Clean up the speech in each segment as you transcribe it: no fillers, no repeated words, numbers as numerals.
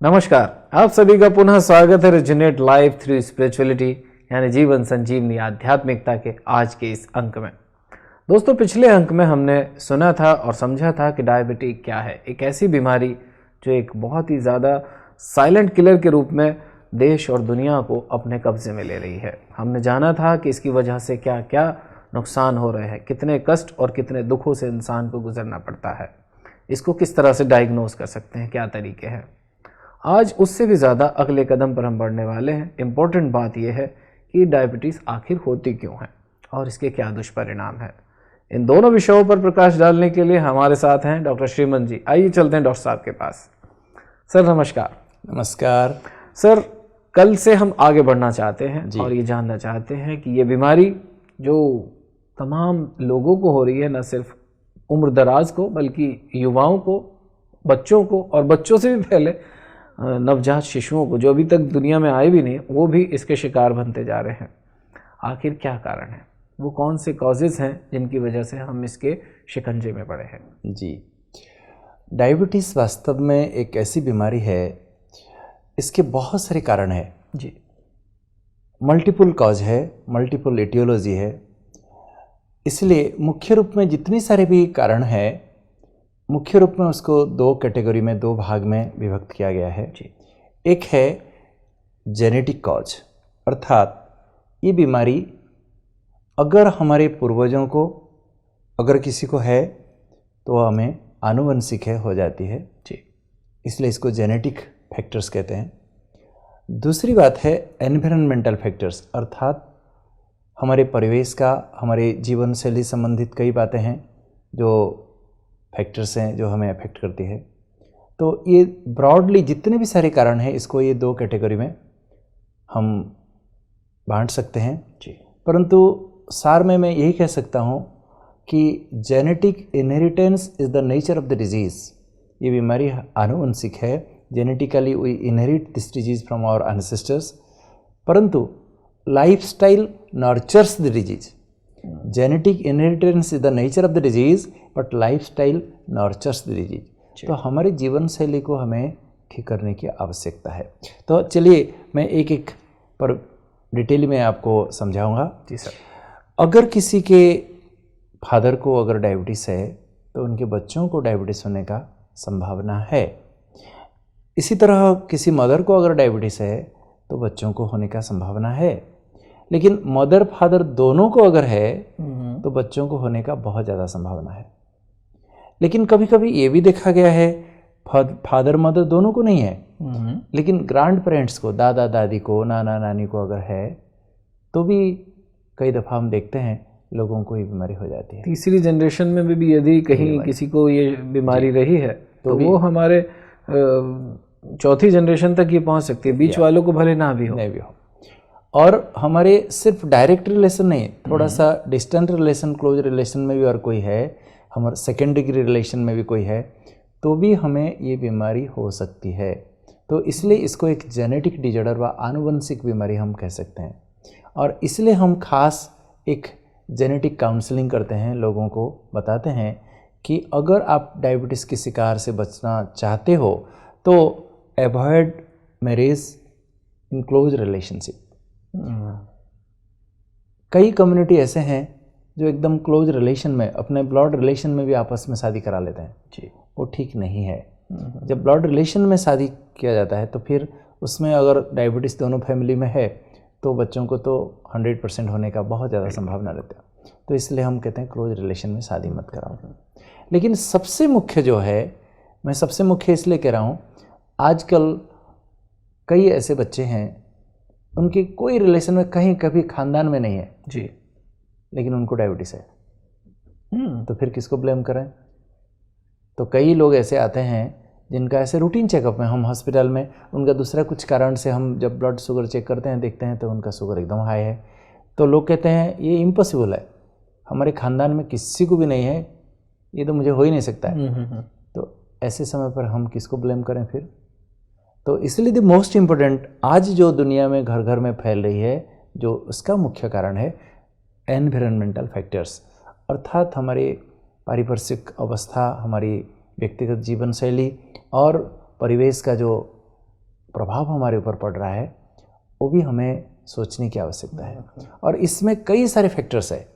नमस्कार, आप सभी का पुनः स्वागत है रिजनेट लाइफ थ्रू स्पिरिचुअलिटी यानी जीवन संजीवनी आध्यात्मिकता के आज के इस अंक में। दोस्तों, पिछले अंक में हमने सुना था और समझा था कि डायबिटीज क्या है। एक ऐसी बीमारी जो एक बहुत ही ज़्यादा साइलेंट किलर के रूप में देश और दुनिया को अपने कब्जे में ले रही है। हमने जाना था कि इसकी वजह से क्या क्या नुकसान हो रहे हैं, कितने कष्ट और कितने दुखों से इंसान को गुजरना पड़ता है, इसको किस तरह से डायग्नोज कर सकते हैं, क्या तरीके हैं। आज उससे भी ज़्यादा अगले कदम पर हम बढ़ने वाले हैं। इम्पोर्टेंट बात यह है कि डायबिटीज़ आखिर होती क्यों है और इसके क्या दुष्परिणाम हैं। इन दोनों विषयों पर प्रकाश डालने के लिए हमारे साथ हैं डॉक्टर श्रीमन जी। आइए चलते हैं डॉक्टर साहब के पास। सर नमस्कार। नमस्कार सर, कल से हम आगे बढ़ना चाहते हैं और ये जानना चाहते हैं कि ये बीमारी जो तमाम लोगों को हो रही है, न सिर्फ उम्र दराज को बल्कि युवाओं को, बच्चों को और बच्चों से भी पहले नवजात शिशुओं को जो अभी तक दुनिया में आए भी नहीं, वो भी इसके शिकार बनते जा रहे हैं। आखिर क्या कारण है, वो कौन से कॉजेज़ हैं जिनकी वजह से हम इसके शिकंजे में पड़े हैं। जी, डायबिटीज़ वास्तव में एक ऐसी बीमारी है, इसके बहुत सारे कारण हैं जी। मल्टीपल कॉज है, मल्टीपल एटियोलॉजी है। इसलिए मुख्य रूप में जितनी सारे भी कारण हैं, मुख्य रूप में उसको दो कैटेगरी में, दो भाग में विभक्त किया गया है जी। एक है जेनेटिक कॉज, अर्थात ये बीमारी अगर हमारे पूर्वजों को, अगर किसी को है तो हमें आनुवंशिक है हो जाती है जी। इसलिए इसको जेनेटिक फैक्टर्स कहते हैं। दूसरी बात है एनवायरमेंटल फैक्टर्स, अर्थात हमारे परिवेश का, हमारे जीवन शैली संबंधित कई बातें हैं जो फैक्टर्स हैं जो हमें अफेक्ट करती है। तो ये ब्रॉडली जितने भी सारे कारण हैं, इसको ये दो कैटेगरी में हम बांट सकते हैं जी। परंतु सार में मैं यही कह सकता हूँ कि genetic inheritance is the nature of the disease. ये बीमारी आनुवंशिक है, genetically we inherit this disease from our ancestors, परंतु lifestyle nurtures the disease. Genetic inheritance is the nature of the disease but lifestyle nurtures the disease. तो हमारे जीवन शैली को हमें ठीक करने की आवश्यकता है। तो चलिए मैं एक एक पर डिटेल में आपको समझाऊंगा। जी सर। अगर किसी के फादर को अगर डायबिटीज़ है तो उनके बच्चों को डायबिटीज़ होने का संभावना है। इसी तरह किसी मदर को अगर डायबिटीज़ है तो बच्चों को होने का संभावना है। लेकिन मदर फादर दोनों को अगर है तो बच्चों को होने का बहुत ज़्यादा संभावना है। लेकिन कभी कभी ये भी देखा गया है फादर मदर दोनों को नहीं है, लेकिन ग्रैंड पेरेंट्स को, दादा दादी को, नाना नानी को अगर है तो भी कई दफ़ा हम देखते हैं लोगों को ये बीमारी हो जाती है। तीसरी जनरेशन में भी यदि कहीं किसी को ये बीमारी रही है तो वो हमारे चौथी जनरेशन तक ये पहुंच सकती है, बीच वालों को भले ना भी हो। और हमारे सिर्फ डायरेक्ट रिलेशन नहीं, थोड़ा सा डिस्टेंट रिलेशन, क्लोज रिलेशन में भी और कोई है, हमारे सेकेंड डिग्री रिलेशन में भी कोई है, तो भी हमें ये बीमारी हो सकती है। तो इसलिए इसको एक जेनेटिक डिजॉर्डर व आनुवंशिक बीमारी हम कह सकते हैं। और इसलिए हम खास एक जेनेटिक काउंसलिंग करते हैं, लोगों को बताते हैं कि अगर आप डायबिटीज़ के शिकार से बचना चाहते हो तो avoid marriage in close relationship. कई कम्युनिटी ऐसे हैं जो एकदम क्लोज रिलेशन में, अपने ब्लड रिलेशन में भी आपस में शादी करा लेते हैं जी। वो ठीक नहीं है। जब ब्लड रिलेशन में शादी किया जाता है तो फिर उसमें अगर डायबिटीज़ दोनों फैमिली में है तो बच्चों को तो 100% होने का बहुत ज़्यादा संभावना रहती है। तो इसलिए हम कहते हैं क्लोज रिलेशन में शादी मत कराओ। लेकिन सबसे मुख्य जो है, मैं सबसे मुख्य इसलिए कह रहा हूँ, आजकल कई ऐसे बच्चे हैं उनके कोई रिलेशन में कहीं कभी खानदान में नहीं है जी, लेकिन उनको डायबिटीज़ है। तो फिर किसको ब्लेम करें। तो कई लोग ऐसे आते हैं जिनका ऐसे रूटीन चेकअप में, हम हॉस्पिटल में उनका दूसरा कुछ कारण से हम जब ब्लड शुगर चेक करते हैं, देखते हैं तो उनका शुगर एकदम हाई है। तो लोग कहते हैं ये इम्पॉसिबल है, हमारे ख़ानदान में किसी को भी नहीं है, ये तो मुझे हो ही नहीं सकता है। तो ऐसे समय पर हम किसको ब्लेम करें फिर। तो इसलिए द मोस्ट इम्पोर्टेंट आज जो दुनिया में घर घर में फैल रही है, जो उसका मुख्य कारण है एनवायरमेंटल फैक्टर्स, अर्थात हमारे पारिपार्श्विक अवस्था, हमारी व्यक्तिगत जीवन शैली और परिवेश का जो प्रभाव हमारे ऊपर पड़ रहा है वो भी हमें सोचने की आवश्यकता है। और इसमें कई सारे फैक्टर्स है,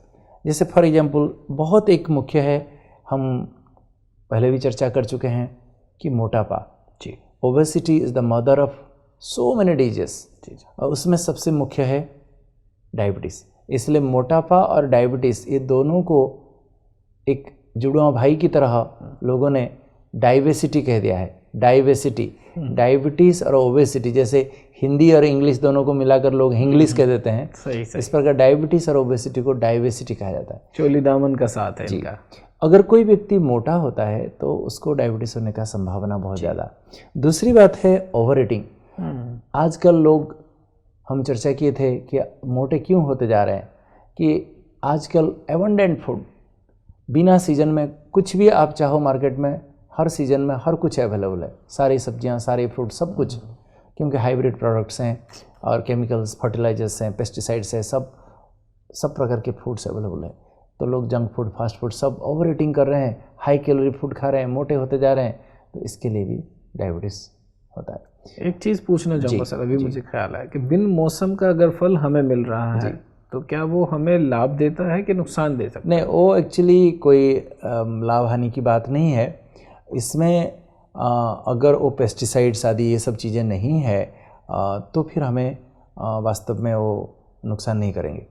जैसे फॉर एग्जांपल बहुत एक मुख्य है, हम पहले भी चर्चा कर चुके हैं कि मोटापा। जी। Obesity is the mother of so many disease, और उसमें सबसे मुख्य है डायबिटीज़। इसलिए मोटापा और डायबिटीज़ ये दोनों को एक जुड़वा भाई की तरह लोगों ने डाइवेसिटी कह दिया है। डाइवेसिटी, डायबिटीज़ और ओबेसिटी, जैसे हिंदी और इंग्लिश दोनों को मिलाकर लोग इंग्लिश कह देते हैं, सही सही। इस प्रकार डायबिटीज़ और ओबेसिटी को डाइवेसिटी कहा जाता है। चोली दामन का साथ है इनका। अगर कोई व्यक्ति मोटा होता है तो उसको डायबिटीज़ होने का संभावना बहुत ज़्यादा। दूसरी बात है ओवर ईटिंग। आजकल लोग, हम चर्चा किए थे कि मोटे क्यों होते जा रहे हैं, कि आजकल एबंडेंट फूड, बिना सीजन में कुछ भी आप चाहो मार्केट में, हर सीजन में हर कुछ अवेलेबल है, सारी सब्जियां, सारे फ्रूट, सब कुछ, क्योंकि हाइब्रिड प्रोडक्ट्स हैं और केमिकल्स, फर्टिलाइजर्स हैं, पेस्टिसाइड्स हैं, सब प्रकार के फूड्स अवेलेबल है। तो लोग जंक फूड, फास्ट फूड सब ओवर ईटिंग कर रहे हैं, हाई कैलोरी फूड खा रहे हैं, मोटे होते जा रहे हैं, तो इसके लिए भी डायबिटीज़ होता है। एक चीज़ पूछना चाहूँगा सर, अभी मुझे ख्याल है कि बिन मौसम का अगर फल हमें मिल रहा है तो क्या वो हमें लाभ देता है कि नुकसान दे सकता है? नहीं, वो एक्चुअली कोई लाभ हानि की बात नहीं है इसमें। अगर वो पेस्टिसाइड्स आदि ये सब चीज़ें नहीं है तो फिर हमें वास्तव में वो नुकसान नहीं करेंगे।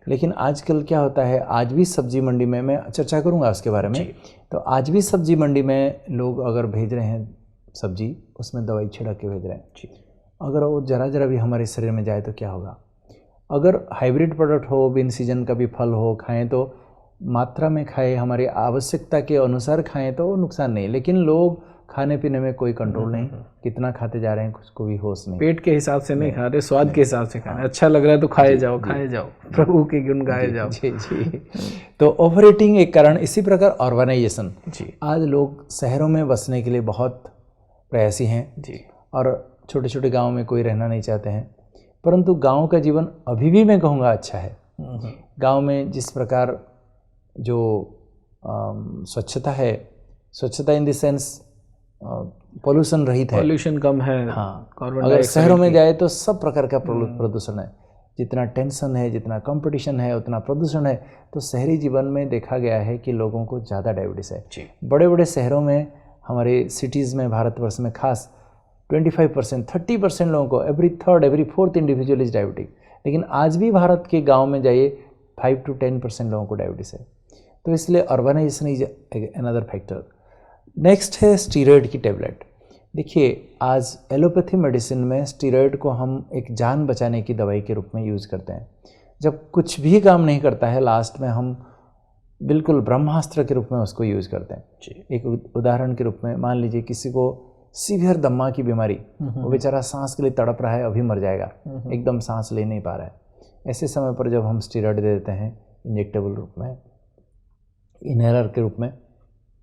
लेकिन आजकल क्या होता है, आज भी सब्जी मंडी में, मैं चर्चा करूंगा उसके बारे में, तो आज भी सब्जी मंडी में लोग अगर भेज रहे हैं सब्जी, उसमें दवाई छिड़क के भेज रहे हैं। अगर वो जरा भी हमारे शरीर में जाए तो क्या होगा? अगर हाइब्रिड प्रोडक्ट हो, बिन सीजन का भी फल हो, खाएं तो मात्रा में खाएं, हमारी आवश्यकता के अनुसार खाएं तो नुकसान नहीं। लेकिन लोग खाने पीने में कोई कंट्रोल नहीं, कितना खाते जा रहे हैं कुछ को भी होश नहीं, पेट के हिसाब से नहीं खा रहे, स्वाद के हिसाब से खा रहे। अच्छा लग रहा है तो खाए जाओ, प्रभु के गुण गाए जाओ। जी। तो ओवर ईटिंग एक कारण। इसी प्रकार ऑर्गेनाइजेशन, आज लोग शहरों में बसने के लिए बहुत प्रयासी हैं जी, और छोटे छोटे गाँव में कोई रहना नहीं चाहते हैं, परंतु गांव का जीवन अभी भी मैं कहूँगा अच्छा है। गांव में जिस प्रकार जो स्वच्छता है, स्वच्छता इन द सेंस पोल्यूशन रहित है, पोल्यूशन कम है। हाँ, अगर शहरों में जाए तो सब प्रकार का प्रदूषण है, जितना टेंशन है, जितना कंपटीशन है, उतना प्रदूषण है। तो शहरी जीवन में देखा गया है कि लोगों को ज़्यादा डायबिटीज़ है। बड़े बड़े शहरों में, हमारे सिटीज़ में, भारतवर्ष में खास 25%, 30% लोगों को, every third, every fourth individual is diabetic. लेकिन आज भी भारत के गांव में जाइए 5 to 10% लोगों को डायबिटीज़ है। तो इसलिए urbanisation is another factor. Next है स्टीरॉयड की टेबलेट। देखिए, आज एलोपैथी मेडिसिन में स्टीरॉयड को हम एक जान बचाने की दवाई के रूप में यूज़ करते हैं। जब कुछ भी काम नहीं करता है, लास्ट में हम बिल्कुल ब्रह्मास्त्र के रूप में उसको यूज़ करते हैं। एक उदाहरण के रूप में मान लीजिए किसी को सीवियर दम्मा की बीमारी, वो बेचारा सांस के लिए तड़प रहा है, अभी मर जाएगा, एकदम सांस ले नहीं पा रहा है। ऐसे समय पर जब हम स्टीरॉयड दे देते हैं इंजेक्टेबल रूप में, इनहेलर के रूप में,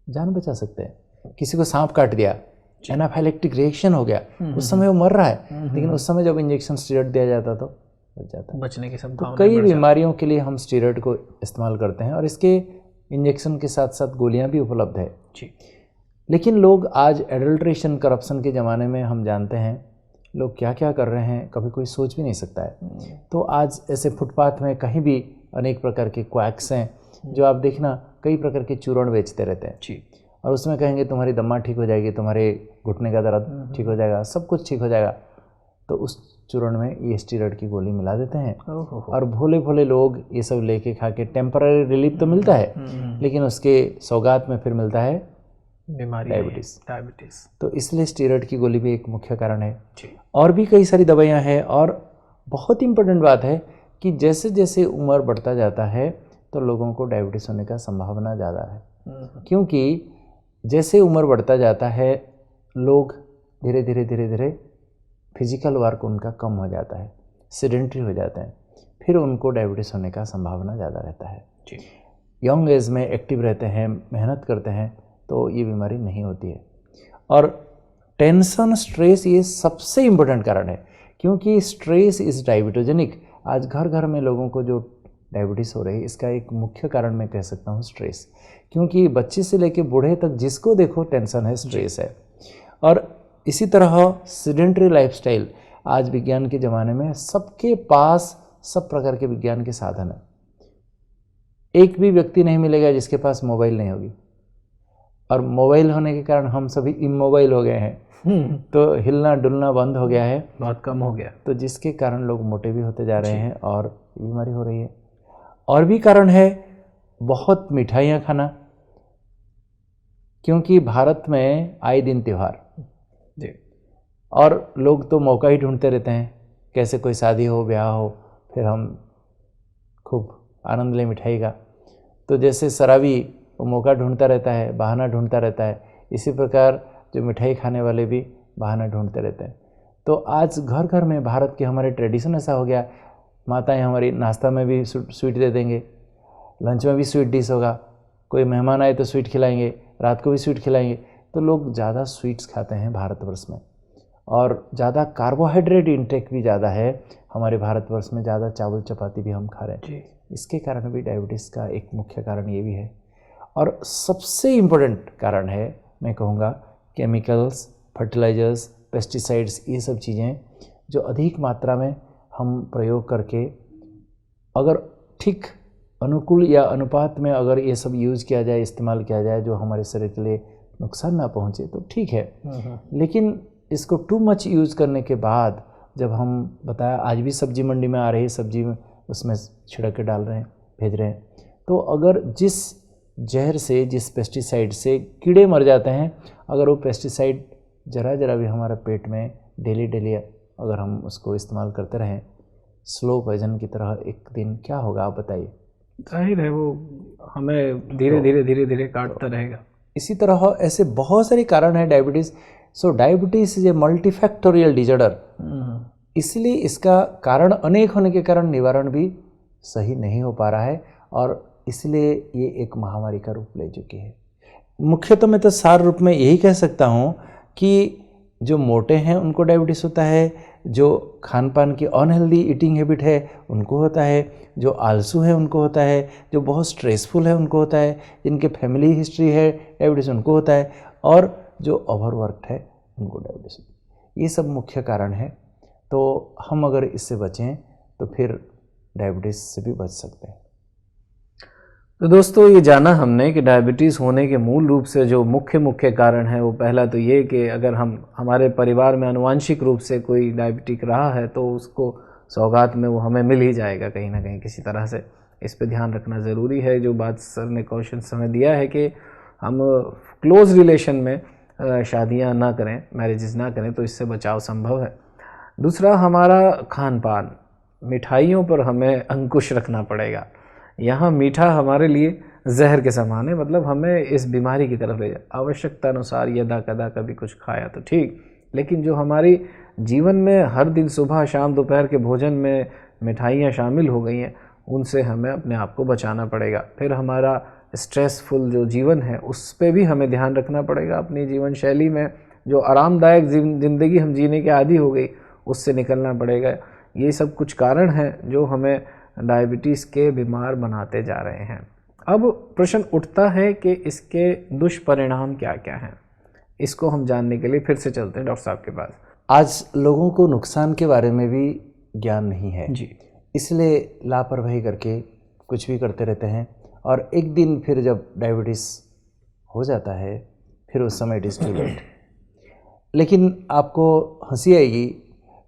जान बचा सकते हैं। किसी को सांप काट दिया, एनाफाइलेक्टिक रिएक्शन हो गया, उस समय वो मर रहा है, लेकिन उस समय जब इंजेक्शन स्टीरॉयड दिया जाता तो बच जाता है। बचने की संभावना। तो कई बीमारियों के लिए हम स्टीरॉयड को इस्तेमाल करते हैं, और इसके इंजेक्शन के साथ साथ गोलियाँ भी उपलब्ध है जी। लेकिन लोग आज एडल्ट्रेशन, करप्शन के ज़माने में हम जानते हैं लोग क्या क्या कर रहे हैं, कभी कोई सोच भी नहीं सकता है। तो आज ऐसे फुटपाथ में कहीं भी अनेक प्रकार के क्वैक्स हैं, जो आप देखना कई प्रकार के चूर्ण बेचते रहते हैं जी, और उसमें कहेंगे तुम्हारी दम्मा ठीक हो जाएगी, तुम्हारे घुटने का दर्द ठीक हो जाएगा, सब कुछ ठीक हो जाएगा। तो उस चूर्ण में ये स्टीरॉयड की गोली मिला देते हैं, और भोले भोले लोग ये सब लेके खा के टेम्पररी रिलीफ तो मिलता है, लेकिन उसके सौगात में फिर मिलता है बीमारी, डायबिटीज़। तो इसलिए स्टीरॉयड की गोली भी एक मुख्य कारण है जी। और भी कई सारी दवाइयाँ हैं। और बहुत इम्पोर्टेंट बात है कि जैसे जैसे उम्र बढ़ता जाता है तो लोगों को डायबिटीज़ होने का संभावना ज़्यादा है, क्योंकि जैसे उम्र बढ़ता जाता है लोग धीरे धीरे धीरे धीरे फिजिकल वर्क उनका कम हो जाता है, सेडेंट्री हो जाते हैं, फिर उनको डायबिटीज़ होने का संभावना ज़्यादा रहता है जी। यंग एज में एक्टिव रहते हैं, मेहनत करते हैं, तो ये बीमारी नहीं होती है। और टेंशन, स्ट्रेस, ये सबसे इम्पोर्टेंट कारण है, क्योंकि स्ट्रेस इज़ डायबिटोजेनिक। आज घर घर में लोगों को जो डायबिटीज़ हो रही है, इसका एक मुख्य कारण मैं कह सकता हूँ स्ट्रेस, क्योंकि बच्चे से लेकर बूढ़े तक जिसको देखो टेंशन है, स्ट्रेस है। और इसी तरह सीडेंटरी लाइफस्टाइल, आज विज्ञान के ज़माने में सबके पास सब प्रकार के विज्ञान के साधन है। एक भी व्यक्ति नहीं मिलेगा जिसके पास मोबाइल नहीं होगी, और मोबाइल होने के कारण हम सभी इमोबाइल हो गए हैं। तो हिलना डुलना बंद हो गया है, बहुत कम हो गया। तो जिसके कारण लोग मोटे भी होते जा रहे हैं और बीमारी हो रही है। और भी कारण है बहुत मिठाइयाँ खाना, क्योंकि भारत में आए दिन त्यौहार जी, और लोग तो मौका ही ढूंढते रहते हैं, कैसे कोई शादी हो ब्याह हो फिर हम खूब आनंद लें मिठाई का। तो जैसे शराबी वो मौका ढूंढता रहता है, बहाना ढूंढता रहता है, इसी प्रकार जो मिठाई खाने वाले भी बहाना ढूंढते रहते हैं। तो आज घर घर में भारत के हमारे ट्रेडिशन ऐसा हो गया, माताएं हमारी नाश्ता में भी स्वीट दे देंगे, लंच में भी स्वीट डिश होगा, कोई मेहमान आए तो स्वीट खिलाएंगे, रात को भी स्वीट खिलाएंगे। तो लोग ज़्यादा स्वीट्स खाते हैं भारतवर्ष में, और ज़्यादा कार्बोहाइड्रेट इंटेक भी ज़्यादा है हमारे भारतवर्ष में, ज़्यादा चावल चपाती भी हम खा रहे हैं। इसके कारण भी डायबिटीज़ का एक मुख्य कारण ये भी है। और सबसे इम्पोर्टेंट कारण है, मैं कहूँगा, केमिकल्स, फर्टिलाइजर्स, पेस्टिसाइड्स, ये सब चीज़ें जो अधिक मात्रा में हम प्रयोग करके, अगर ठीक अनुकूल या अनुपात में अगर ये सब यूज़ किया जाए, इस्तेमाल किया जाए, जो हमारे शरीर के लिए नुकसान ना पहुँचे तो ठीक है। लेकिन इसको टू मच यूज़ करने के बाद, जब हम बताया आज भी सब्जी मंडी में आ रही है, सब्जी में उसमें छिड़क के डाल रहे हैं, भेज रहे हैं, तो अगर जिस जहर से, जिस पेस्टिसाइड से कीड़े मर जाते हैं, अगर वो पेस्टिसाइड ज़रा ज़रा भी हमारे पेट में डेली डेली अगर हम उसको इस्तेमाल करते रहें, स्लो पॉइजन की तरह, एक दिन क्या होगा आप बताइए। जाहिर है वो हमें धीरे धीरे काटता रहेगा। इसी तरह ऐसे बहुत सारे कारण हैं diabetes. So diabetes is a multifactorial disorder, इसलिए इसका कारण अनेक होने के कारण निवारण भी सही नहीं हो पा रहा है, और इसलिए ये एक महामारी का रूप ले चुकी है। मुख्यतः मैं तो सार रूप में यही कह सकता हूँ कि जो मोटे हैं उनको डायबिटीज़ होता है, जो खान पान की अनहेल्दी ईटिंग हैबिट है उनको होता है, जो आलसू है उनको होता है, जो बहुत स्ट्रेसफुल है उनको होता है, जिनके फैमिली हिस्ट्री है डायबिटीज़ उनको होता है, और जो ओवरवर्कड है उनको डायबिटीज़ होता है। ये सब मुख्य कारण है। तो हम अगर इससे बचें तो फिर डायबिटीज़ से भी बच सकते हैं। तो दोस्तों, ये जाना हमने कि डायबिटीज़ होने के मूल रूप से जो मुख्य कारण है, वो पहला तो ये कि अगर हमारे परिवार में आनुवांशिक रूप से कोई डायबिटिक रहा है तो उसको सौगात में वो हमें मिल ही जाएगा कहीं ना कहीं किसी तरह से। इस पे ध्यान रखना ज़रूरी है। जो बात सर ने क्वेश्चन समय दिया है कि हम क्लोज़ रिलेशन में शादियाँ ना करें, मैरिजेस ना करें, तो इससे बचाव संभव है। दूसरा, हमारा खान पान, मिठाइयों पर हमें अंकुश रखना पड़ेगा। यहाँ मीठा हमारे लिए जहर के समान है, मतलब हमें इस बीमारी की तरफ ले जाए। आवश्यकता अनुसार यदा कदा कभी कुछ खाया तो ठीक, लेकिन जो हमारी जीवन में हर दिन सुबह शाम दोपहर के भोजन में मिठाइयाँ शामिल हो गई हैं, उनसे हमें अपने आप को बचाना पड़ेगा। फिर हमारा स्ट्रेसफुल जो जीवन है उस पर भी हमें ध्यान रखना पड़ेगा। अपनी जीवन शैली में जो आरामदायक ज़िंदगी हम जीने के आदी हो गई, उससे निकलना पड़ेगा। ये सब कुछ कारण हैं जो हमें डायबिटीज़ के बीमार बनाते जा रहे हैं। अब प्रश्न उठता है कि इसके दुष्परिणाम क्या क्या हैं। इसको हम जानने के लिए फिर से चलते हैं डॉक्टर साहब के पास। आज लोगों को नुकसान के बारे में भी ज्ञान नहीं है जी, इसलिए लापरवाही करके कुछ भी करते रहते हैं, और एक दिन फिर जब डायबिटीज़ हो जाता है फिर उस समय इट इज़ टू लेट। लेकिन आपको हंसी आएगी,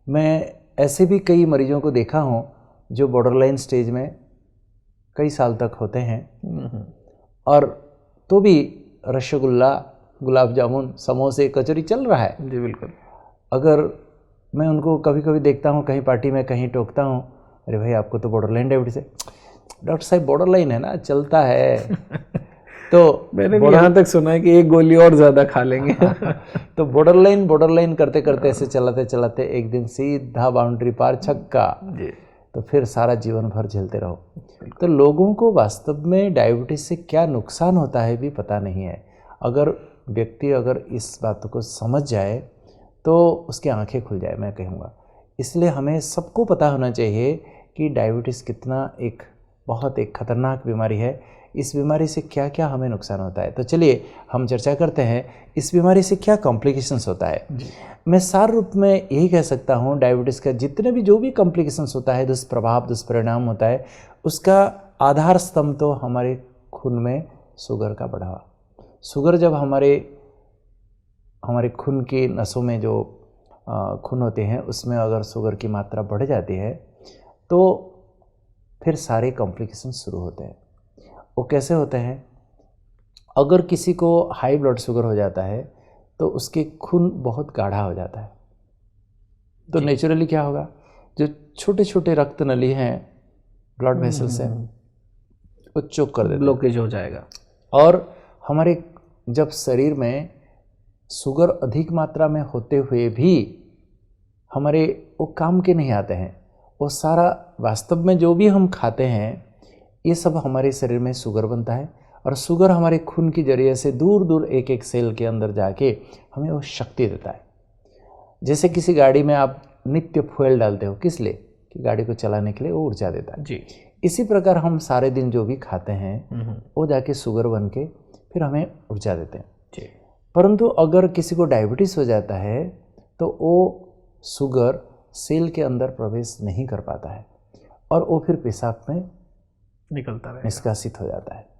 मैं ऐसे भी कई मरीजों को देखा हूँ जो बॉर्डरलाइन स्टेज में कई साल तक होते हैं, और तो भी रसगुल्ला, गुलाब जामुन, समोसे, कचौरी चल रहा है। जी बिल्कुल। अगर मैं उनको कभी कभी देखता हूँ कहीं पार्टी में कहीं टोकता हूँ, अरे भाई आपको तो बॉर्डरलाइन डायबिटीज़ है। डॉक्टर साहब बॉर्डरलाइन है ना, चलता है। तो मैंने भी यहाँ तक सुना है कि एक गोली और ज़्यादा खा लेंगे। तो बॉर्डरलाइन करते करते ऐसे चलाते चलाते एक दिन सीधा बाउंड्री पार, छक्का, तो फिर सारा जीवन भर झेलते रहो। तो लोगों को वास्तव में डायबिटीज़ से क्या नुकसान होता है भी पता नहीं है। अगर व्यक्ति अगर इस बात को समझ जाए तो उसकी आंखें खुल जाए, मैं कहूँगा। इसलिए हमें सबको पता होना चाहिए कि डायबिटीज़ कितना एक बहुत एक खतरनाक बीमारी है। इस बीमारी से क्या क्या हमें नुकसान होता है। तो चलिए हम चर्चा करते हैं इस बीमारी से क्या कॉम्प्लिकेशंस होता है। मैं सार रूप में यही कह सकता हूँ, डायबिटीज़ का जितने भी जो भी कॉम्प्लिकेशंस होता है, दुष्प्रभाव दुष्परिणाम होता है, उसका आधार स्तंभ तो हमारे खून में शुगर का बढ़ावा। शुगर जब हमारे खून की नसों में जो खून होते हैं उसमें अगर शुगर की मात्रा बढ़ जाती है तो फिर सारे कॉम्प्लिकेशन शुरू होते हैं। वो कैसे होते हैं? अगर किसी को हाई ब्लड शुगर हो जाता है तो उसके खून बहुत गाढ़ा हो जाता है, तो नेचुरली क्या होगा, जो छोटे छोटे रक्त नली हैं ब्लड वेसल्स हैं वो चोक कर देते हैं, ब्लॉकेज हो जाएगा। और हमारे जब शरीर में शुगर अधिक मात्रा में होते हुए भी हमारे वो काम के नहीं आते हैं, वो सारा वास्तव में जो भी हम खाते हैं ये सब हमारे शरीर में शुगर बनता है, और शुगर हमारे खून के जरिए से दूर दूर एक एक सेल के अंदर जाके हमें वो शक्ति देता है। जैसे किसी गाड़ी में आप नित्य फ्यूल डालते हो, किस लिए? कि गाड़ी को चलाने के लिए वो ऊर्जा देता है जी। इसी प्रकार हम सारे दिन जो भी खाते हैं वो जाके शुगर बन के फिर हमें ऊर्जा देते हैं जी। परंतु अगर किसी को डायबिटीज़ हो जाता है तो वो शुगर सेल के अंदर प्रवेश नहीं कर पाता है और वो फिर पेशाब में निष्कासित हो जाता है।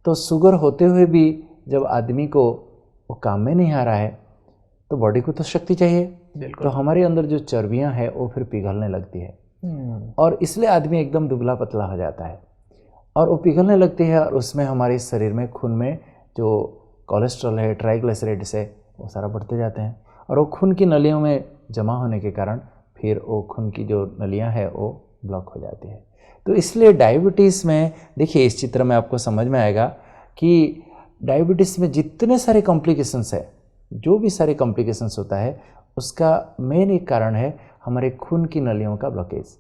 तो शुगर होते हुए भी जब आदमी को वो काम में नहीं आ रहा है तो बॉडी को तो शक्ति चाहिए, तो हमारे अंदर जो चर्बियां हैं वो फिर पिघलने लगती है और इसलिए आदमी एकदम दुबला पतला हो जाता है और वो पिघलने लगती है और उसमें हमारे शरीर में खून में जो कोलेस्ट्रॉल है, ट्राइग्लिसराइड्स है, वो सारा बढ़ते जाते हैं और वो खून की नलियों में जमा होने के कारण फिर वो खून की जो नलियां हैं वो ब्लॉक हो जाती है। तो इसलिए डायबिटीज़ में देखिए, इस चित्र में आपको समझ में आएगा कि डायबिटीज़ में जितने सारे कॉम्प्लिकेशंस है, जो भी सारे कॉम्प्लिकेशंस होता है उसका मेन एक कारण है हमारे खून की नलियों का ब्लॉकेज।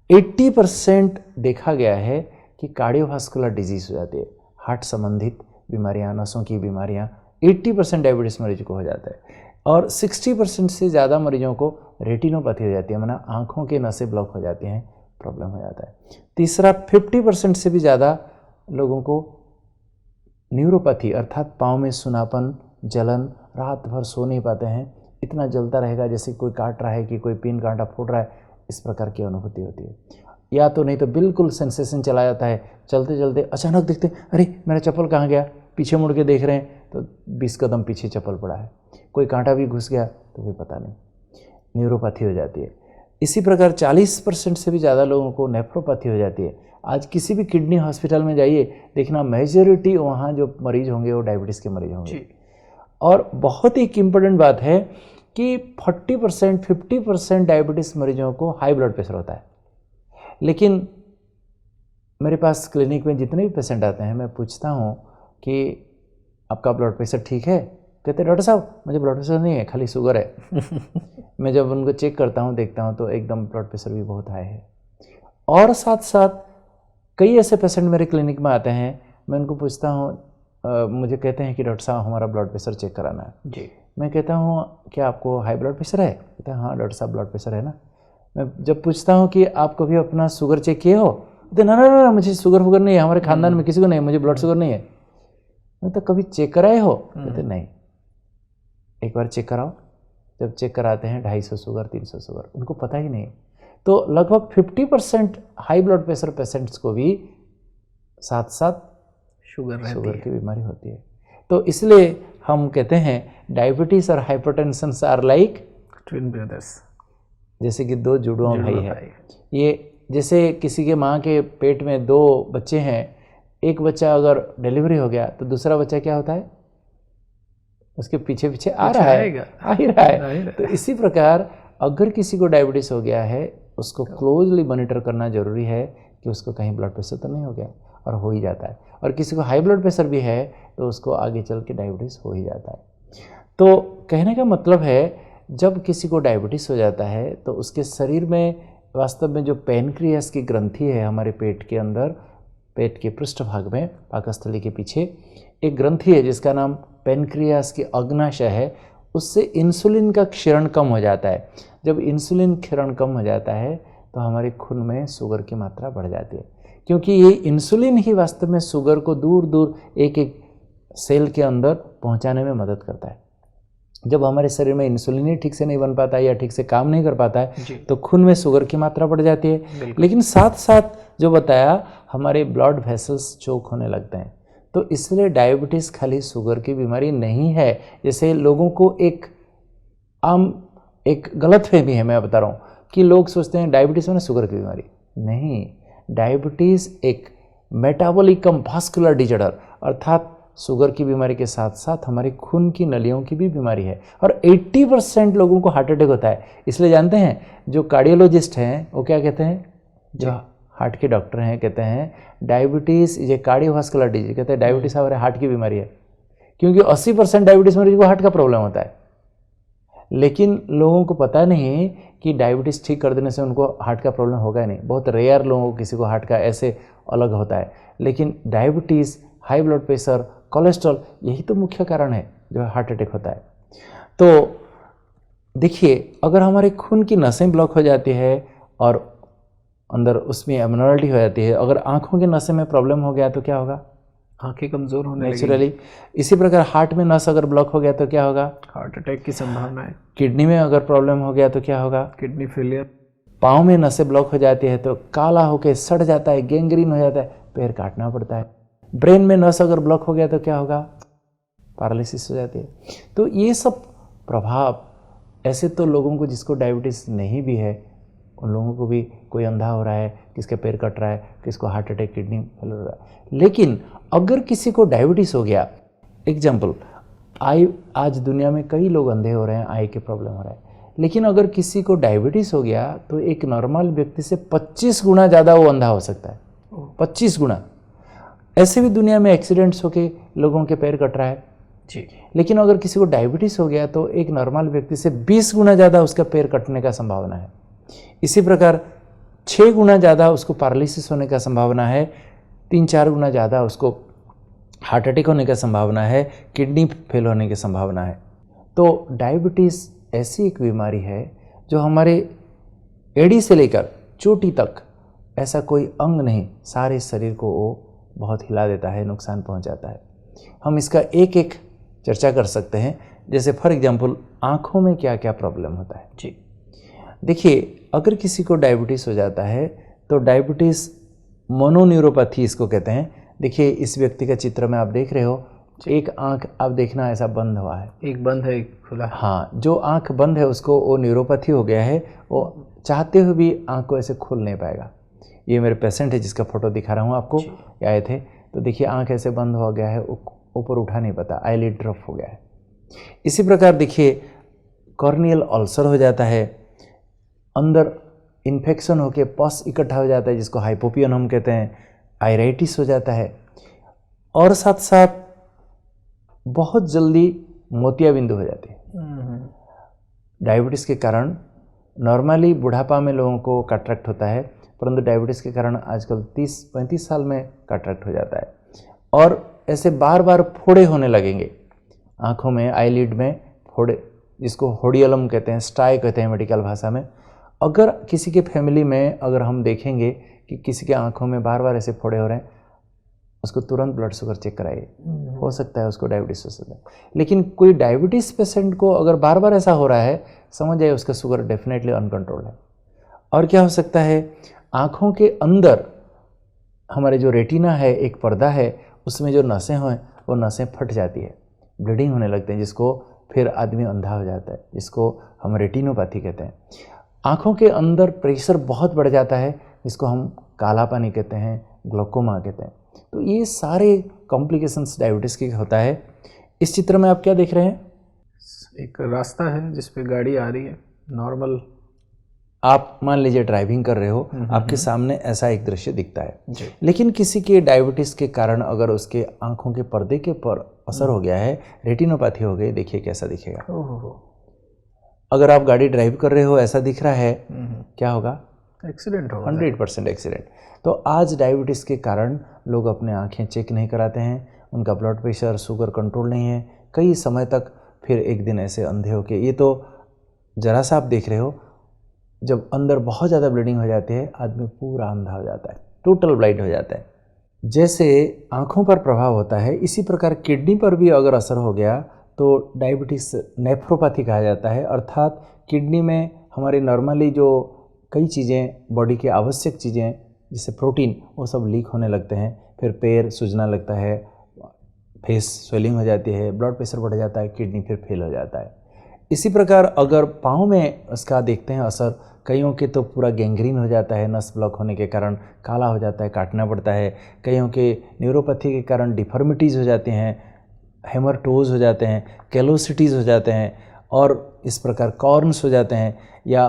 80% देखा गया है कि कार्डियोवास्कुलर डिजीज़ हो जाती है, हार्ट संबंधित बीमारियां, नसों की बीमारियां 80% डायबिटीज़ मरीज को हो जाता है और 60% से ज़्यादा मरीजों को रेटिनोपैथी हो जाती है, माना आँखों के नसें ब्लॉक हो जाती हैं, प्रॉब्लम हो जाता है। तीसरा 50% से भी ज़्यादा लोगों को न्यूरोपैथी अर्थात पाँव में सुनापन, जलन, रात भर सो नहीं पाते हैं, इतना जलता रहेगा जैसे कोई काट रहा है कि कोई पिन कांटा फूट रहा है, इस प्रकार की अनुभूति होती है। या तो नहीं तो बिल्कुल सेंसेशन चला जाता है, चलते चलते अचानक देखते अरे मेरा चप्पल कहाँ गया, पीछे मुड़ के देख रहे हैं तो 20 कदम पीछे चप्पल पड़ा है, कोई कांटा भी घुस गया तो कोई पता नहीं, न्यूरोपैथी हो जाती है। इसी प्रकार 40% से भी ज़्यादा लोगों को नेफ्रोपैथी हो जाती है। आज किसी भी किडनी हॉस्पिटल में जाइए, देखना मेजॉरिटी वहाँ जो मरीज होंगे वो डायबिटीज़ के मरीज होंगे। और बहुत ही इम्पोर्टेंट बात है कि 40% 50% डायबिटीज़ मरीजों को हाई ब्लड प्रेशर होता है। लेकिन मेरे पास क्लिनिक में जितने भी पेशेंट आते हैं मैं पूछता हूँ कि आपका ब्लड प्रेशर ठीक है? कहते हैं डॉक्टर साहब मुझे ब्लड प्रेशर नहीं है, खाली शुगर है। मैं जब उनको चेक करता हूँ, देखता हूँ तो एकदम ब्लड प्रेशर भी बहुत हाई है। और साथ साथ कई ऐसे पेशेंट मेरे क्लिनिक में आते हैं, मैं उनको पूछता हूँ, मुझे कहते हैं कि डॉक्टर साहब हमारा ब्लड प्रेशर चेक कराना है जी। मैं कहता हूँ क्या आपको हाई ब्लड प्रेशर है? कहते हैं हाँ डॉक्टर साहब ब्लड प्रेशर है ना। मैं जब पूछता हूँ कि आप कभी अपना शुगर चेक किए हो? कहते ना ना ना मुझे शुगर नहीं है, हमारे खानदान में किसी को नहीं, मुझे ब्लड शुगर नहीं है। मैं तो कभी चेक कराए हो? कहते नहीं। एक बार चेक कराओ। जब चेक कराते हैं 250 शुगर 300 शुगर, उनको पता ही नहीं। तो लगभग 50% हाई ब्लड प्रेशर पेशेंट्स को भी साथ साथ शुगर की बीमारी होती है। तो इसलिए हम कहते हैं डायबिटीज़ और hypertension are like twin brothers, जैसे कि दो जुड़वा भाई है। ये जैसे किसी के माँ के पेट में 2 बच्चे हैं, एक बच्चा अगर डिलीवरी हो गया तो दूसरा बच्चा क्या होता है, उसके पीछे पीछे आ रहा है। तो इसी प्रकार अगर किसी को डायबिटीज़ हो गया है उसको क्लोजली मॉनिटर करना जरूरी है कि उसको कहीं ब्लड प्रेशर तो नहीं हो गया, और हो ही जाता है। और किसी को हाई ब्लड प्रेशर भी है तो उसको आगे चल के डायबिटीज़ हो ही जाता है। तो कहने का मतलब है जब किसी को डायबिटीज़ हो जाता है तो उसके शरीर में वास्तव में जो पैनक्रियास की ग्रंथि है हमारे पेट के अंदर, पेट के पृष्ठभाग में पाकस्थली के पीछे एक ग्रंथि है जिसका नाम पैनक्रियास की अग्नाशय है, उससे इंसुलिन का क्षरण कम हो जाता है। जब इंसुलिन क्षरण कम हो जाता है तो हमारे खून में शुगर की मात्रा बढ़ जाती है। क्योंकि ये इंसुलिन ही वास्तव में शुगर को दूर दूर एक एक सेल के अंदर पहुंचाने में मदद करता है। जब हमारे शरीर में इंसुलिन ही ठीक से नहीं बन पाता है या ठीक से काम नहीं कर पाता है तो खून में शुगर की मात्रा बढ़ जाती है। लेकिन साथ साथ जो बताया, हमारे ब्लड वेसल्स चोक होने लगते हैं। तो इसलिए डायबिटीज़ खाली शुगर की बीमारी नहीं है, जैसे लोगों को एक गलतफहमी है। मैं बता रहा हूँ कि लोग सोचते हैं डायबिटीज़ में शुगर की बीमारी। नहीं, डायबिटीज़ एक मेटाबॉलिकम वास्कुलर डिजॉर्डर अर्थात शुगर की बीमारी के साथ साथ हमारी खून की नलियों की भी बीमारी है। और 80% लोगों को हार्ट अटैक होता है। इसलिए जानते हैं जो कार्डियोलॉजिस्ट हैं वो क्या कहते हैं, जो हार्ट के डॉक्टर हैं, कहते हैं डायबिटीज़ ये कार्डियोवास्कुलर डिजीज, कहते हैं डायबिटीज़ हमारे हार्ट की बीमारी है। क्योंकि 80% डायबिटीज़ मरीज को हार्ट का प्रॉब्लम होता है। लेकिन लोगों को पता नहीं कि डायबिटीज़ ठीक कर देने से उनको हार्ट का प्रॉब्लम होगा ही नहीं। बहुत रेयर लोगों को किसी को हार्ट का ऐसे अलग होता है। लेकिन diabetes, high blood pressure, cholesterol, यही तो मुख्य कारण है जो हार्ट अटैक होता है। तो देखिए, अगर हमारे खून की नसें ब्लॉक हो जाती है और अंदर उसमें एबनॉर्मलिटी हो जाती है, अगर आँखों की नसें में प्रॉब्लम हो गया तो क्या होगा, आंखें कमज़ोर होने नेचुरली। इसी प्रकार हार्ट में नस अगर ब्लॉक हो गया तो क्या होगा, हार्ट अटैक की संभावना है। किडनी में अगर प्रॉब्लम हो गया तो क्या होगा, किडनी फेलियर। पाँव में नसें ब्लॉक हो जाती है तो काला होकर सड़ जाता है, गैंग्रीन हो जाता है, पैर काटना पड़ता है। ब्रेन में नस अगर ब्लॉक हो गया तो क्या होगा, पैरालिसिस हो जाती है। तो ये सब प्रभाव ऐसे तो लोगों को जिसको डायबिटीज़ नहीं भी है उन लोगों को भी, कोई अंधा हो रहा है, किसके पैर कट रहा है, किसको हार्ट अटैक, किडनी फेलियर हो रहा है। लेकिन अगर किसी को डायबिटीज़ हो गया, एग्जाम्पल आज दुनिया में कई लोग अंधे हो रहे हैं, आई के प्रॉब्लम हो रहा है। लेकिन अगर किसी को डायबिटीज़ हो गया तो एक नॉर्मल व्यक्ति से 25 गुना ज़्यादा वो अंधा हो सकता है, 25 गुना। ऐसे भी दुनिया में एक्सीडेंट्स होके लोगों के पैर कट रहा है जी। लेकिन अगर किसी को डायबिटीज़ हो गया तो एक नॉर्मल व्यक्ति से 20 गुना ज़्यादा उसका पैर कटने का संभावना है। इसी प्रकार 6 गुना ज़्यादा उसको पैरालिसिस होने का संभावना है, 3-4 गुना ज़्यादा उसको हार्ट अटैक होने का संभावना है, किडनी फेल होने की संभावना है। तो डायबिटीज़ ऐसी एक बीमारी है जो हमारे एड़ी से लेकर चोटी तक ऐसा कोई अंग नहीं, सारे शरीर को वो बहुत हिला देता है, नुकसान पहुंचाता है। हम इसका एक एक चर्चा कर सकते हैं। जैसे फॉर एग्जांपल आँखों में क्या क्या प्रॉब्लम होता है जी। देखिए, अगर किसी को डायबिटीज़ हो जाता है तो डायबिटीज़ मोनोन्यूरोपैथी इसको कहते हैं। देखिए, इस व्यक्ति का चित्र में आप देख रहे हो, एक आँख आप देखना ऐसा बंद हुआ है, एक बंद है एक खुला। हाँ, जो आँख बंद है उसको वो न्यूरोपैथी हो गया है। वो चाहते हुए भी आँख को ऐसे खोल नहीं पाएगा। ये मेरे पेशेंट है जिसका फोटो दिखा रहा हूँ आपको, आए थे। तो देखिए आँख ऐसे बंद हो गया है, ऊपर उठा नहीं पाता, आईलिड ड्रॉप हो गया है। इसी प्रकार देखिए कॉर्नियल अल्सर हो जाता है, अंदर इन्फेक्शन होके पस इकट्ठा हो जाता है जिसको हाइपोपियन हम कहते हैं, आयराइटिस हो जाता है। और साथ साथ बहुत जल्दी मोतियाबिंदु हो जाती है। डायबिटीज़ के कारण नॉर्मली बुढ़ापा में लोगों को कैटरेक्ट होता है, परंतु डायबिटीज़ के कारण आजकल 30-35 साल में कैटरेक्ट हो जाता है। और ऐसे बार बार फोड़े होने लगेंगे आँखों में, आईलिड में फोड़े, जिसको होडियलम कहते हैं, स्टाई कहते हैं मेडिकल भाषा में। अगर किसी के फैमिली में अगर हम देखेंगे कि किसी के आँखों में बार बार ऐसे फोड़े हो रहे हैं, उसको तुरंत ब्लड शुगर चेक कराइए, हो सकता है उसको डायबिटीज़ हो सकता है। लेकिन कोई डायबिटीज़ पेशेंट को अगर बार बार ऐसा हो रहा है, समझ जाइए उसका शुगर डेफिनेटली अनकंट्रोल्ड है। और क्या हो सकता है, आँखों के अंदर हमारे जो रेटिना है, एक पर्दा है, उसमें जो नसें हैं वो नसें फट जाती है, ब्लीडिंग होने लगते हैं, जिसको फिर आदमी अंधा हो जाता है, जिसको हम रेटिनोपैथी कहते हैं। आँखों के अंदर प्रेशर बहुत बढ़ जाता है, जिसको हम काला पानी कहते हैं, ग्लोकोमा कहते हैं। तो ये सारे कॉम्प्लिकेशंस डायबिटीज़ के होता है। इस चित्र में आप क्या देख रहे हैं, एक रास्ता है जिस पे गाड़ी आ रही है, नॉर्मल। आप मान लीजिए ड्राइविंग कर रहे हो, आपके सामने ऐसा एक दृश्य दिखता है। लेकिन किसी के डायबिटीज़ के कारण अगर उसके आँखों के पर्दे के पर असर हो गया है, रेटिनोपैथी हो गई, देखिए कैसा दिखेगा। अगर आप गाड़ी ड्राइव कर रहे हो, ऐसा दिख रहा है, क्या होगा, एक्सीडेंट होगा, 100% एक्सीडेंट। तो आज डायबिटीज़ के कारण लोग अपने आँखें चेक नहीं कराते हैं, उनका ब्लड प्रेशर, शुगर कंट्रोल नहीं है, कई समय तक फिर एक दिन ऐसे अंधे होके, ये तो जरा सा आप देख रहे हो, जब अंदर बहुत ज़्यादा ब्लीडिंग हो जाती है आदमी पूरा अंधा हो जाता है। टोटल ब्लाइंड हो जाता है। जैसे आँखों पर प्रभाव होता है, इसी प्रकार किडनी पर भी अगर असर हो गया तो डायबिटीज़ नेफ्रोपैथी कहा जाता है। अर्थात किडनी में हमारे नॉर्मली जो कई चीज़ें, बॉडी की आवश्यक चीज़ें जैसे प्रोटीन, वो सब लीक होने लगते हैं। फिर पैर सूजना लगता है, फेस स्वेलिंग हो जाती है, ब्लड प्रेशर बढ़ जाता है, किडनी फिर फेल हो जाता है। इसी प्रकार अगर पाँव में उसका देखते हैं असर, कईयों के तो पूरा गैंग्रीन हो जाता है, नस ब्लॉक होने के कारण काला हो जाता है, काटना पड़ता है। कईयों के न्यूरोपैथी के कारण डिफॉर्मिटीज़ हो जाती हैं, हेमरटोज हो जाते हैं, कैलोसिटीज़ हो जाते हैं, और इस प्रकार कॉर्न्स हो जाते हैं या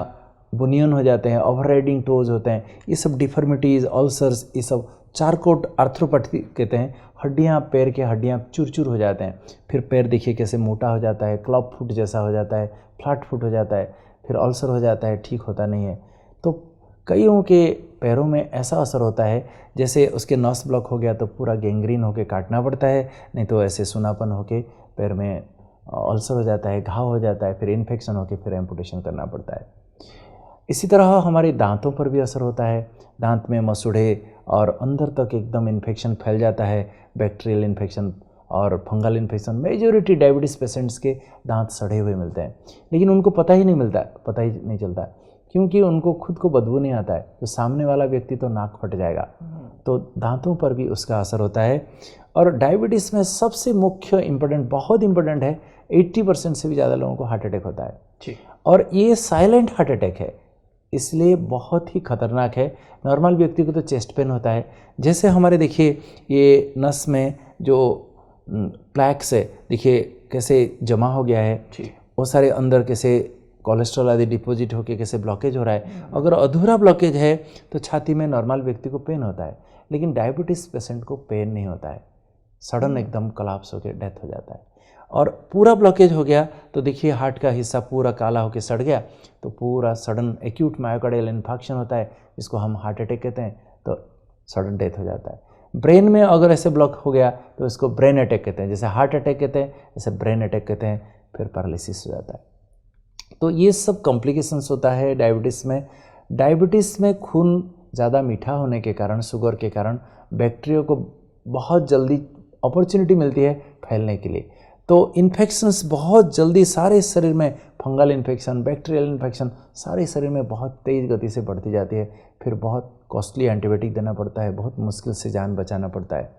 बुनियन हो जाते हैं, ओवरराइडिंग टोज होते हैं। ये सब डिफॉर्मिटीज़, अल्सर्स, ये सब चारकोट आर्थ्रोपैथी कहते हैं। हड्डियाँ, पैर के हड्डियाँ चूर चूर हो जाते हैं। फिर पैर देखिए कैसे मोटा हो जाता है, क्लब फुट जैसा हो जाता है, फ्लैट फुट हो जाता है, फिर अल्सर हो जाता है, ठीक होता नहीं है। तो कईयों के पैरों में ऐसा असर होता है जैसे उसके नस ब्लॉक हो गया तो पूरा गैंग्रीन होके काटना पड़ता है, नहीं तो ऐसे सुनापन होके पैर में अल्सर हो जाता है, घाव हो जाता है, फिर इन्फेक्शन होके फिर एम्पुटेशन करना पड़ता है। इसी तरह हमारे दांतों पर भी असर होता है। दांत में मसूड़े और अंदर तक एकदम इन्फेक्शन फैल जाता है, बैक्टीरियल इन्फेक्शन और fungal infection. Majority diabetes patients के दांत सड़े हुए मिलते हैं, लेकिन उनको पता ही नहीं चलता, क्योंकि उनको खुद को बदबू नहीं आता है, तो सामने वाला व्यक्ति तो नाक फट जाएगा। तो दांतों पर भी उसका असर होता है। और डायबिटीज़ में सबसे मुख्य इम्पोर्टेंट, बहुत इम्पोर्टेंट है, 80% से भी ज़्यादा लोगों को हार्ट अटैक होता है। और ये साइलेंट हार्ट अटैक है, इसलिए बहुत ही खतरनाक है। नॉर्मल व्यक्ति को तो चेस्ट पेन होता है, जैसे हमारे देखिए ये नस में जो प्लैक्स है, देखिए कैसे जमा हो गया है, वो सारे अंदर कैसे कोलेस्ट्रॉल आदि डिपॉजिट होकर कैसे ब्लॉकेज हो रहा है। अगर अधूरा ब्लॉकेज है तो छाती में नॉर्मल व्यक्ति को पेन होता है, लेकिन डायबिटीज़ पेशेंट को पेन नहीं होता है, सडन एकदम कोलैप्स होकर डेथ हो जाता है। और पूरा ब्लॉकेज हो गया तो देखिए हार्ट का हिस्सा पूरा काला होकर सड़ गया, तो पूरा सडन एक्यूट मायोकार्डियल इन्फार्क्शन होता है, जिसको हम हार्ट अटैक कहते हैं, तो सडन डेथ हो जाता है। ब्रेन में अगर ऐसे ब्लॉक हो गया तो इसको ब्रेन अटैक कहते हैं, जैसे हार्ट अटैक कहते हैं जैसे ब्रेन अटैक कहते हैं, फिर पैरालिसिस हो जाता है। तो ये सब कॉम्प्लिकेशंस होता है डायबिटीज़ में। डायबिटीज़ में खून ज़्यादा मीठा होने के कारण, शुगर के कारण बैक्टीरिया को बहुत जल्दी अपॉर्चुनिटी मिलती है फैलने के लिए। तो इन्फेक्शंस बहुत जल्दी सारे शरीर में, फंगल इन्फेक्शन, बैक्टीरियल इन्फेक्शन सारे शरीर में बहुत तेज़ गति से बढ़ती जाती है। फिर बहुत कॉस्टली एंटीबायोटिक देना पड़ता है, बहुत मुश्किल से जान बचाना पड़ता है।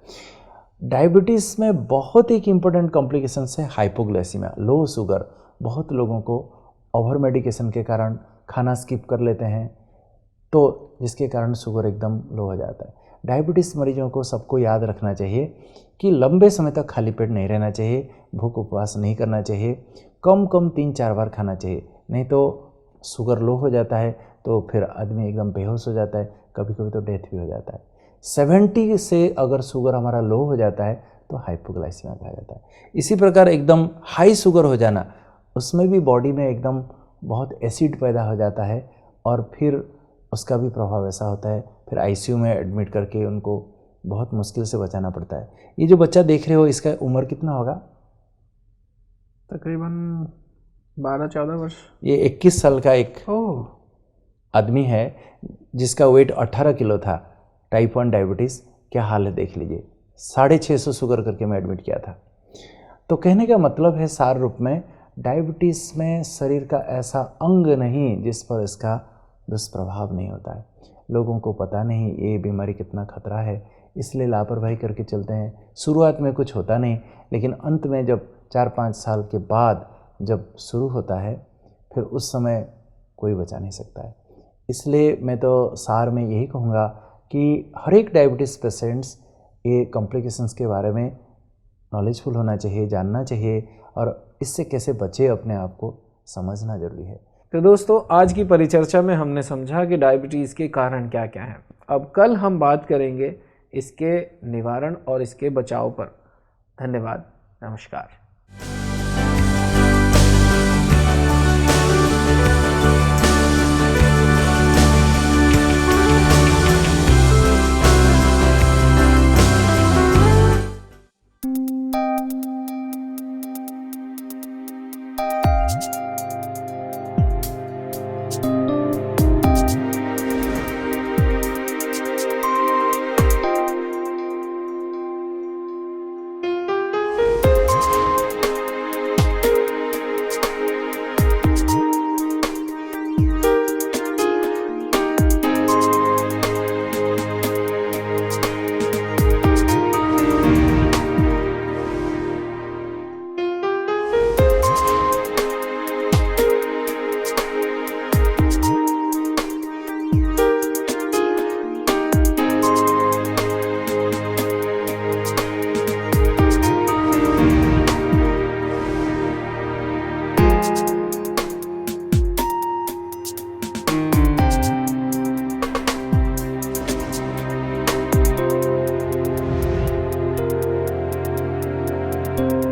डायबिटीज़ में बहुत एक इम्पोर्टेंट कॉम्प्लिकेशंस है हाइपोग्लाइसीमिया, लो शुगर। बहुत लोगों को ओवर मेडिकेशन के कारण खाना स्किप कर लेते हैं, तो जिसके कारण शुगर एकदम लो हो जाता है। डायबिटीज़ मरीजों को सबको याद रखना चाहिए कि लंबे समय तक खाली पेट नहीं रहना चाहिए, भूख उपवास नहीं करना चाहिए, कम 3-4 बार खाना चाहिए, नहीं तो शुगर लो हो जाता है तो फिर आदमी एकदम बेहोश हो जाता है, कभी कभी तो डेथ भी हो जाता है। 70 से अगर शुगर हमारा लो हो जाता है तो हाइपोग्लाइसीमिया कहा जाता है। इसी प्रकार एकदम हाई शुगर हो जाना, उसमें भी बॉडी में एकदम बहुत एसिड पैदा हो जाता है और फिर उसका भी प्रभाव ऐसा होता है, फिर आईसीयू में एडमिट करके उनको बहुत मुश्किल से बचाना पड़ता है। ये जो बच्चा देख रहे हो, इसका उम्र कितना होगा? तकरीबन 12-14 वर्ष। ये 21 साल का एक आदमी है जिसका वेट 18 किलो था, टाइप 1 डायबिटीज़। क्या हाल है देख लीजिए, 650 शुगर करके मैं एडमिट किया था। तो कहने का मतलब है सार रूप में, डायबिटीज़ में शरीर का ऐसा अंग नहीं जिस पर इसका दुष्प्रभाव नहीं होता है। लोगों को पता नहीं ये बीमारी कितना खतरा है, इसलिए लापरवाही करके चलते हैं। शुरुआत में कुछ होता नहीं, लेकिन अंत में जब 4-5 साल के बाद जब शुरू होता है, फिर उस समय कोई बचा नहीं सकता है। इसलिए मैं तो सार में यही कहूँगा कि हर एक डायबिटीज़ पेशेंट्स ये कॉम्प्लिकेशंस के बारे में नॉलेजफुल होना चाहिए, जानना चाहिए, और इससे कैसे बचे अपने आप को समझना जरूरी है। तो दोस्तों, आज की परिचर्चा में हमने समझा कि डायबिटीज़ के कारण क्या क्या हैं। अब कल हम बात करेंगे इसके निवारण और इसके बचाव पर। धन्यवाद, नमस्कार। नमस्कार।